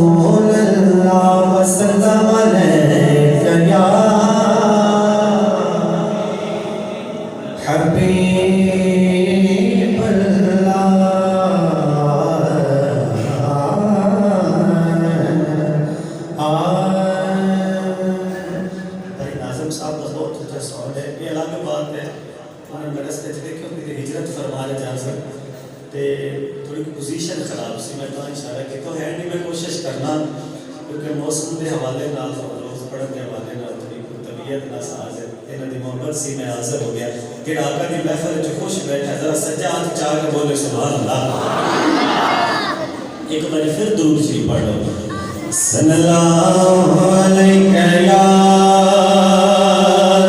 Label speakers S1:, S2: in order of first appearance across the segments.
S1: रसूल अल्लाह वसल्लम अलैका या हबीब अल्लाह। भाई नाज़िम साहब का बहुत अच्छा सवाल है। ये अलग बात है, उन्होंने मेरे से देखो कि हिजरत फरमा रहे जा सर ते थोड़ी पोजीशन खराब सी, मैं तो इशारा किया तो है नहीं, मैं कोशिश करना क्योंकि मौसम के हवाले नाल रोज़ पढ़ने के हवाले नाल थोड़ी तबीयत नासाज है, इन्हां दी मोहब्बत सी मैं हाज़िर हो गया कि आका दी महफिल च खुश बैठा, जरा सज्जा हाथ चाह के बोले सुभान अल्लाह। एक बार फिर दुरूद शरीफ पढ़ लो। सल्लल्लाहु अलैका या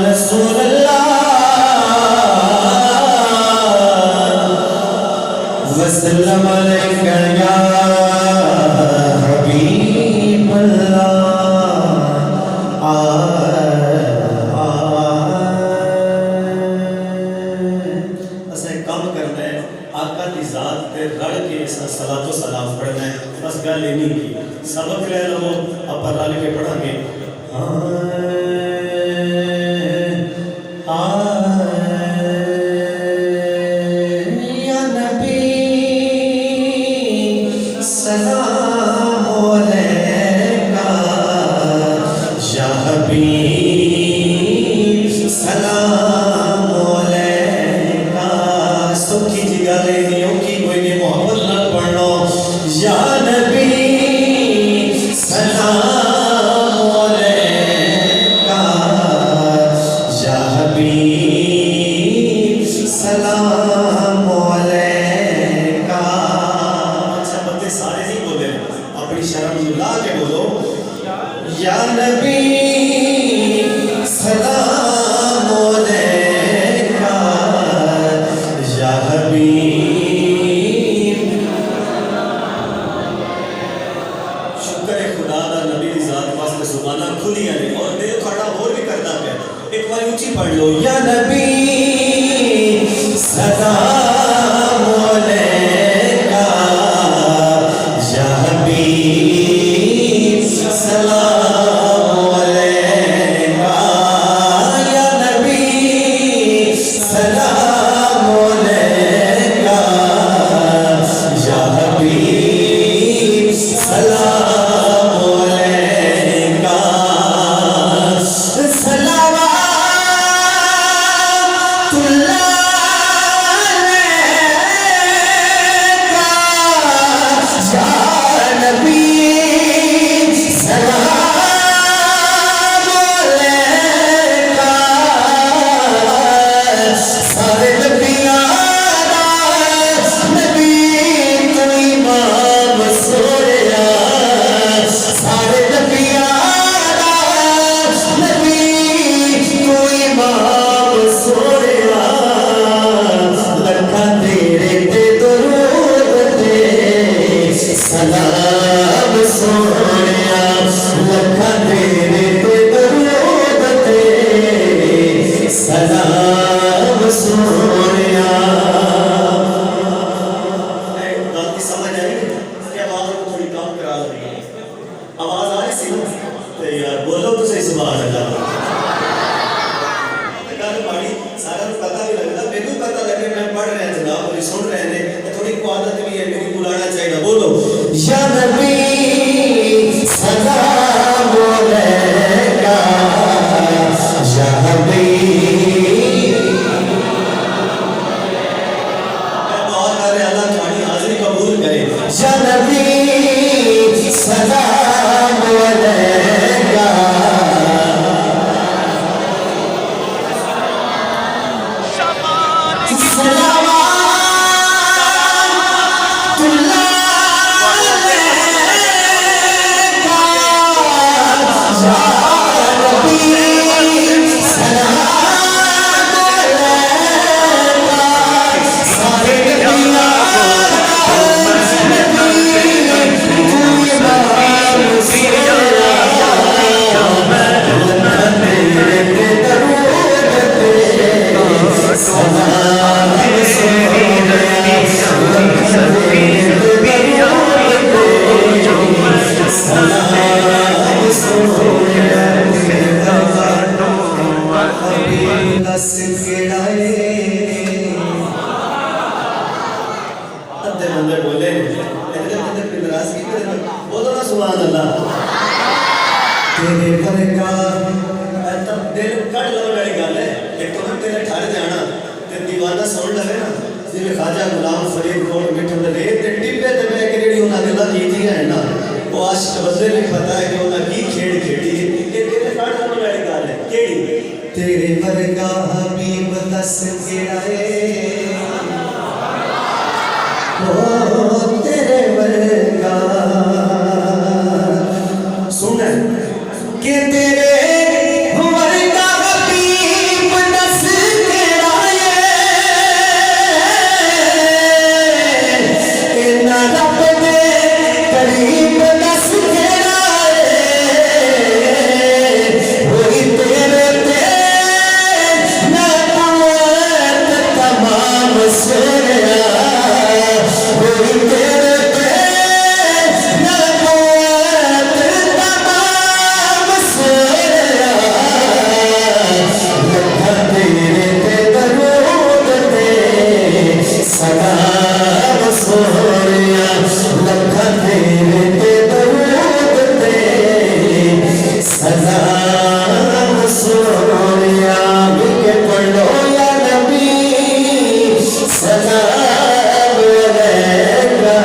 S1: रसूल अल्लाह वसल्लम अलैका या हबीब अल्लाह। असें काम करना है, आका दी ज़ात ते रल के सलातो सलाम पढ़ना है, बस गल ही नहीं की। सबक ले लो, आप रल के पढ़ांगे। या नबी सलाम अलैका या हबीब सलाम अलैका। सुखी जी गल नहीं औखी कोई नहीं, मोहब्बत नाल पढ़ो। या नबी सलाम अलैका या हबीब सलाम अलैका। अच्छा बंदे सारे नहीं बोले, अपनी शर्म ला के बोलो। या नबी सलाम अलैका या हबीब। शुक्र है खुदा दा नबी दी ज़ात वास्ते ज़ुबाना खुलियां ने और दिल खड़ा होर भी करदा पिया। एक बार ऊंची पढ़ लो। या नबी सलाम अलैका या हबीब सलाम अलैका। या नबी सलाम अलैका या हबीब सलाम अलैका। सलाम सोनिया लखा तेरे ते दरूद ते सलाम सोनिया। बात की समझ आई कि आवाज को थोड़ी कम करा रही है, आवाज आ रही सी तो यार बोलो तो सही सुभान अल्लाह। पढ़ी सारा पता नहीं लगता, मैनू पता लगे मैं पढ़ रहा जनाब और सुन रहे हैं, थोड़ी आदत भी है मेरी बुलाना चाहिए। बोलो या नबी सलाम अलैका या हबीब। मैं दुआ कर रहा अल्लाह तुम्हारी हाजिरी कबूल करे। या नबी सलाम अलैका
S2: दस केड़ा
S1: अद्धे बंदे बोले इतने बंदे नाराजगी करे बोलो ना सुभान अल्लाह
S2: तेरे वर्गा
S1: तब दिल कट लो वाली गल है एक तो तेरे ठहर जाना ते दीवाना सुन लवे ना जिवें ख्वाजा गुलाम फरीद कोल मिठन दे ते टिब्बे ते मैं कि जेडी उन्हां गल्लां कीतियां है ना वो आशिक बंदे भी पता है कि उन्हां की खेड़ खेड़ी है ये दिल कट लो वाली गल है केड़ी
S2: तेरे वर्गा हबीब दस केड़ा ओ तेरे वर्गा
S1: सुन
S2: के तेरे वर्गा हबीब दस केड़ा इन्ना रब दे करीब दस केड़ा वही तेरे ते नबूवत तमाम सोया वही तेरे ते नबूवत तमाम सोया लखा तेरे ते दरूद ते सलाम सोया लखा तेरे ते दरूद ते सलाम सोया के पढ़ो या नबी सलाम अलैका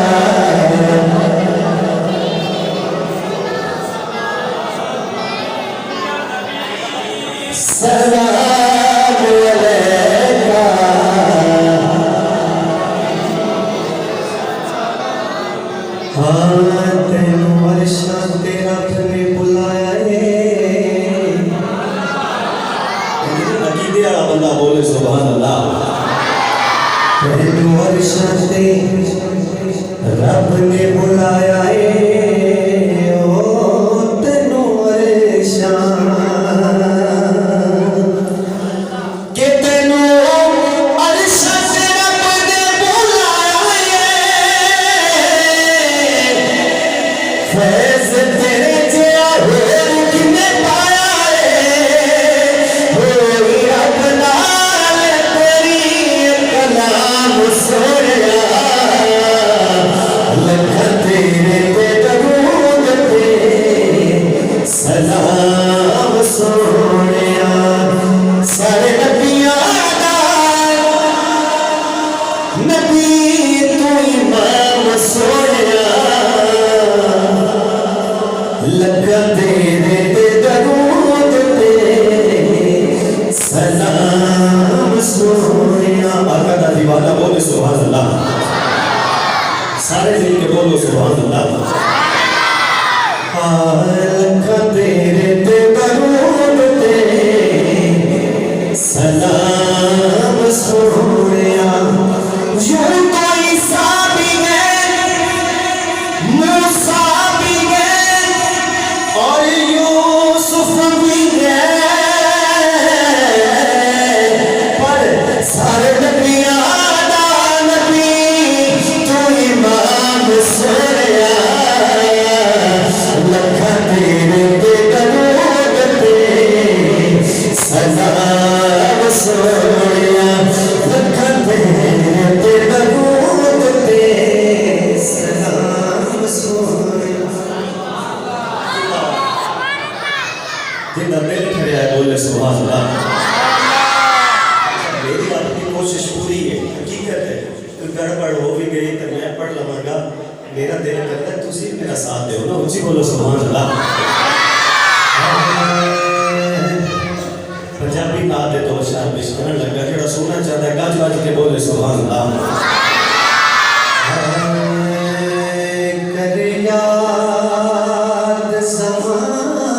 S2: सलाम अलैका हाँ तेनू वर्षा तेरा ने बुलाया
S1: अकीदे वाला बंदा बोले सुभान अल्लाह
S2: तेनू वर्षा ते रब ने बुलाया ओ तेनू वर्षा के तेनू वर्षा ते रब ने बुलाया फैज़ तेरे जिया होर किने पाया होई रब नाल तेरी कलाम सोया लखा तेरे ते दरूद ते सलाम सोया सारे नबियां दा नबी तू इमाम सोया लखा तेरे ते दरूद ते सलाम सोया
S1: आका दा दीवाना बोले सुभान अल्लाह सारे दिल के बोलो सुभान अल्लाह
S2: लखा तेरे ते दरूद ते सलाम सोया यूं तो ईसा भी है मूसा भी है और यूसुफ भी है पर सारे नबियां दा नबी तू इमाम सोया लखा तेरे ते दरूद ते सलाम सोया लखा तेरे ते दरूद ते सलाम सोया
S1: जिंदा दिल ठहरा है बोले सुभान अल्लाह मेरी आपकी कोशिश पूरी है हकीकत है कोई गड़बड़ हो भी गई तो मैं पढ़ लवांगा मेरा दिल करता है तुसी मेरा साथ दो ना उसी बोलो सुभान अल्लाह पंजाबी नात दे दो शार पेश करन लगा जेड़ा सुनना चाहता है गज गज के बोले सुभान अल्लाह
S2: कर याद ज़माना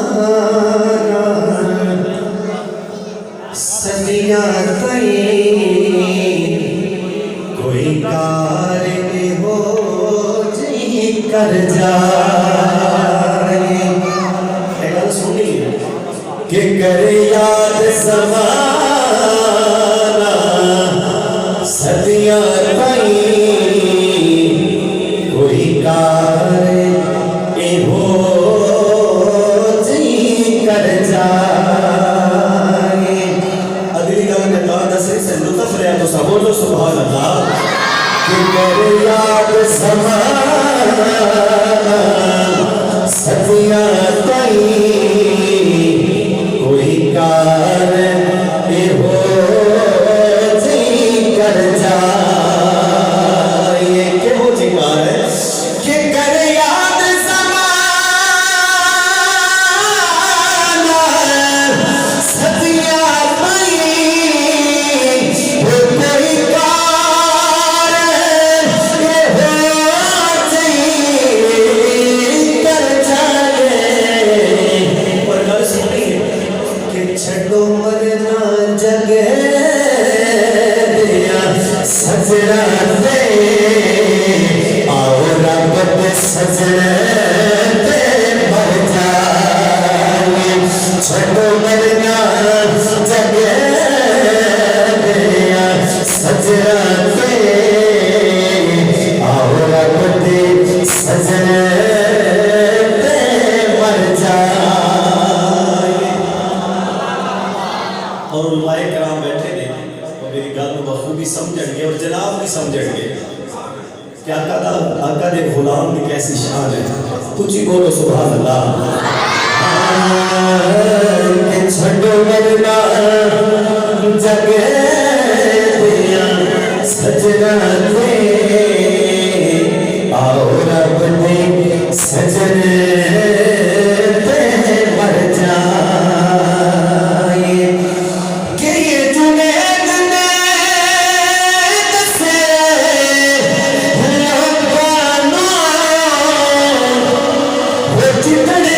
S2: सदियां तई कोई कार में हो जी कर जाए
S1: एक गल सुनी
S2: कि कर याद ज़माना सदियां तई
S1: कि आका दे गुलाम की कैसी शान है। कुछ ही बोलो सुभान अल्लाह।
S2: छड़ो मरना जगे दिया सजना थे आओ रब ने सजन पे मर जाए कि ये जुनैद ने दसे रब्बाना वो जितने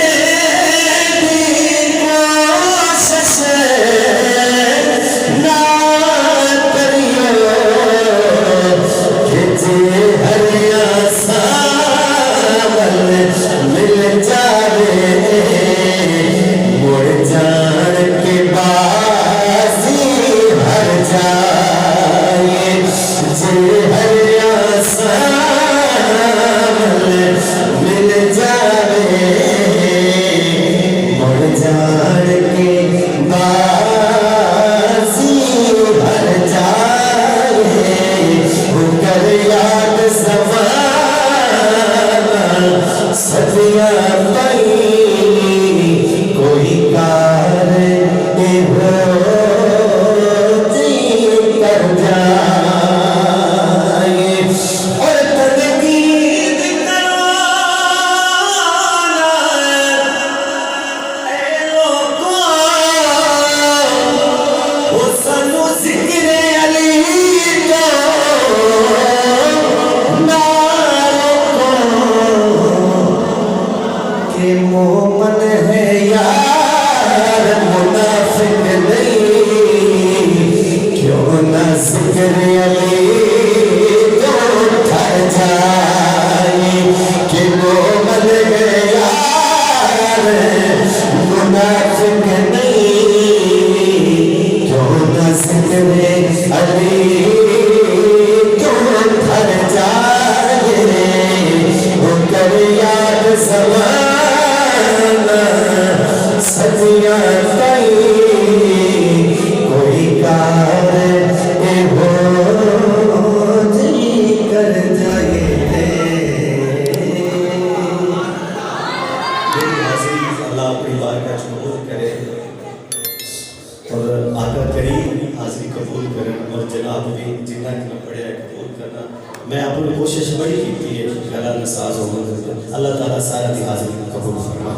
S2: मोमन है यार मुनाफिक नहीं क्यों ना जिक्र अली तो ठर जाए कि मोमन है यार मुनाफिक नहीं क्यों ना जिक्र अली तो ठर जाए वो कर याद समा सदिया कोई कार हो कर जाए।
S1: अल्लाह अपनी बारगाह कबूल करे और आका करीम हाजिरी कबूल करे और जनाब भी जिन्ना कि मैं पढ़िया कबूल करना। मैं अपनी कोशिश बड़ी की है गला नसाज होने। अल्लाह ताला सारा दी हाजिरी कबूल फरमा।